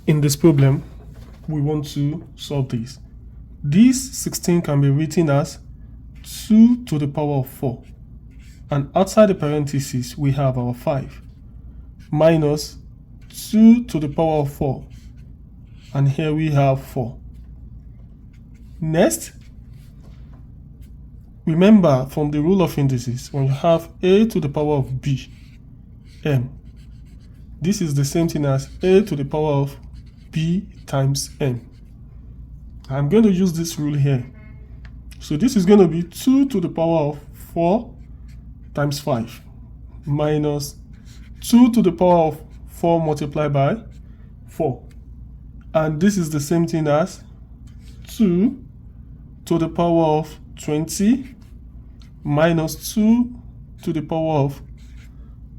In this problem, we want to solve this. This 16 can be written as 2 to the power of 4. And outside the parentheses, we have our 5 minus 2 to the power of 4. And here we have 4. Next, remember from the rule of indices, when you have a to the power of b, m, this is the same thing as a to the power of b times m. I'm going to use this rule here. So this is going to be 2 to the power of 4 times 5 minus 2 to the power of 4 multiplied by 4. And this is the same thing as 2 to the power of 20 minus 2 to the power of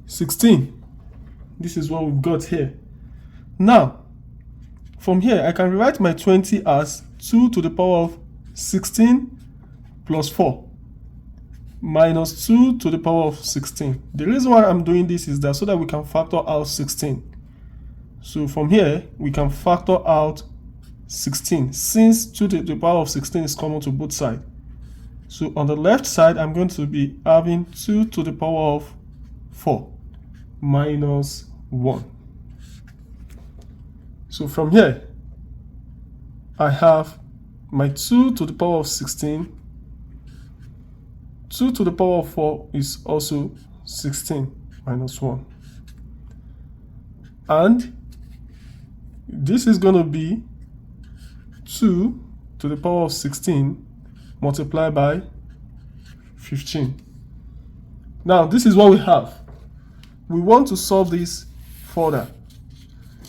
16. This is what we've got here. Now, from here, I can rewrite my 20 as 2 to the power of 16 plus 4 minus 2 to the power of 16. The reason why I'm doing this is that so that we can factor out 16. So from here, we can factor out 16 since 2 to the power of 16 is common to both sides. So on the left side, I'm going to be having 2 to the power of 4 minus 1. So from here, I have my 2 to the power of 16. 2 to the power of 4 is also 16 minus 1. And this is going to be 2 to the power of 16 multiplied by 15. Now, this is what we have. We want to solve this further.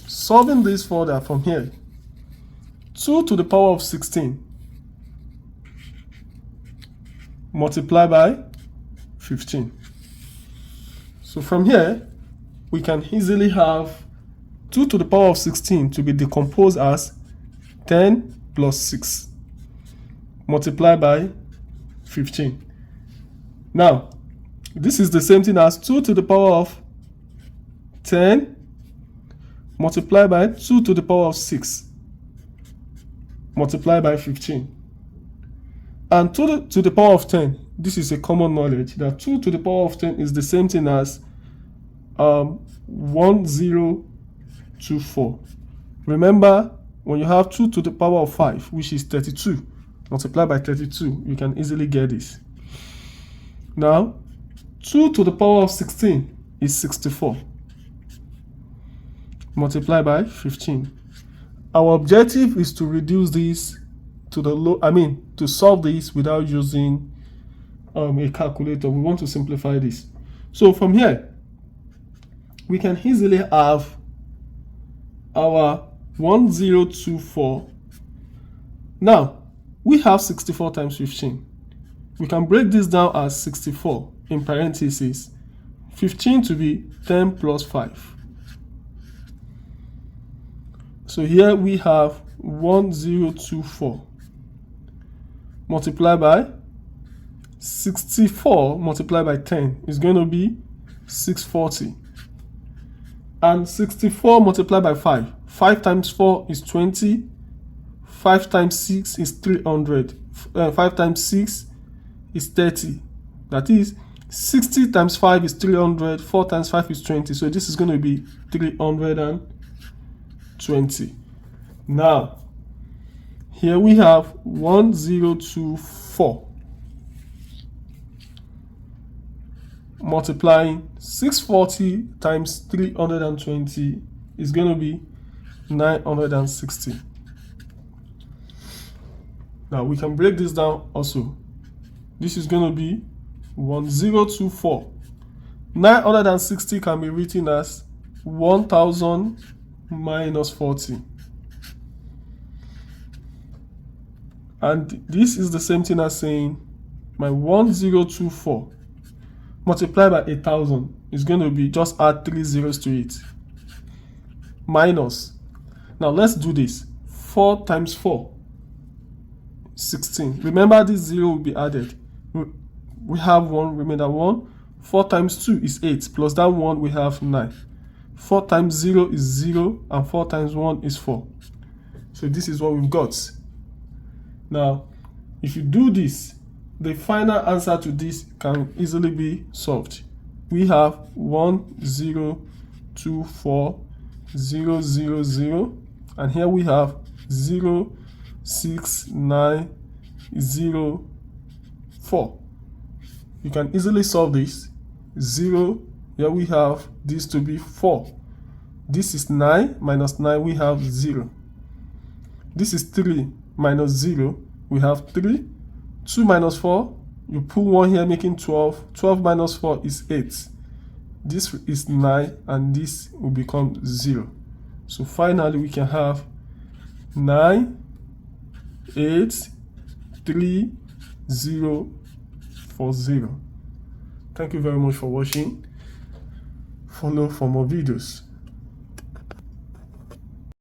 Solving this further from here, 2 to the power of 16 multiplied by 15. So from here, we can easily have 2 to the power of 16 to be decomposed as 10 plus 6 multiplied by 15. Now, this is the same thing as 2 to the power of 10 multiplied by 2 to the power of 6 multiplied by 15. And 2 to the power of 10, this is a common knowledge that 2 to the power of 10 is the same thing as 1024. Remember, when you have 2 to the power of 5, which is 32, multiplied by 32, you can easily get this. Now, 2 to the power of 16 is 64, multiplied by 15. Our objective is to reduce this to to solve this without using a calculator. We want to simplify this. So from here, we can easily have our 1024. Now, we have 64 times 15. We can break this down as 64 in parentheses, 15 to be 10 plus 5. So here we have 1024 multiplied by 64 multiplied by 10 is going to be 640. And 64 multiplied by 5. 5 times 4 is 20. 5 times 6 is 300. 5 times 6 is 30. That is, 60 times 5 is 300. 4 times 5 is 20. So this is going to be 320. Now, here we have 1024 multiplying 640 times 320 is going to be 960. Now we can break this down also. This is going to be 1024. 960 can be written as 1000 minus 40. And this is the same thing as saying my 1024 multiplied by 1000 is going to be, just add 3 zeros to it, minus, now let's do this, 4 times 4, 16. Remember, this 0 will be added. We have 1, remainder 1. 4 times 2 is 8, plus that 1 we have 9. 4 times 0 is 0, and 4 times 1 is 4. So this is what we've got. Now, if you do this, the final answer to this can easily be solved. We have 1, 0, 2, 4, 0, 0, 0, and here we have 0, 6, 9, 0, 4. You can easily solve this. 0, here we have this to be 4. This is 9 minus 9, we have 0. This is 3 minus 0, we have 3. 2 minus 4, you put 1 here making 12. 12 minus 4 is 8. This is 9, and this will become 0. So finally we can have 9, 8, 3, 0, 4, 0. Thank you very much for watching. Follow for more videos.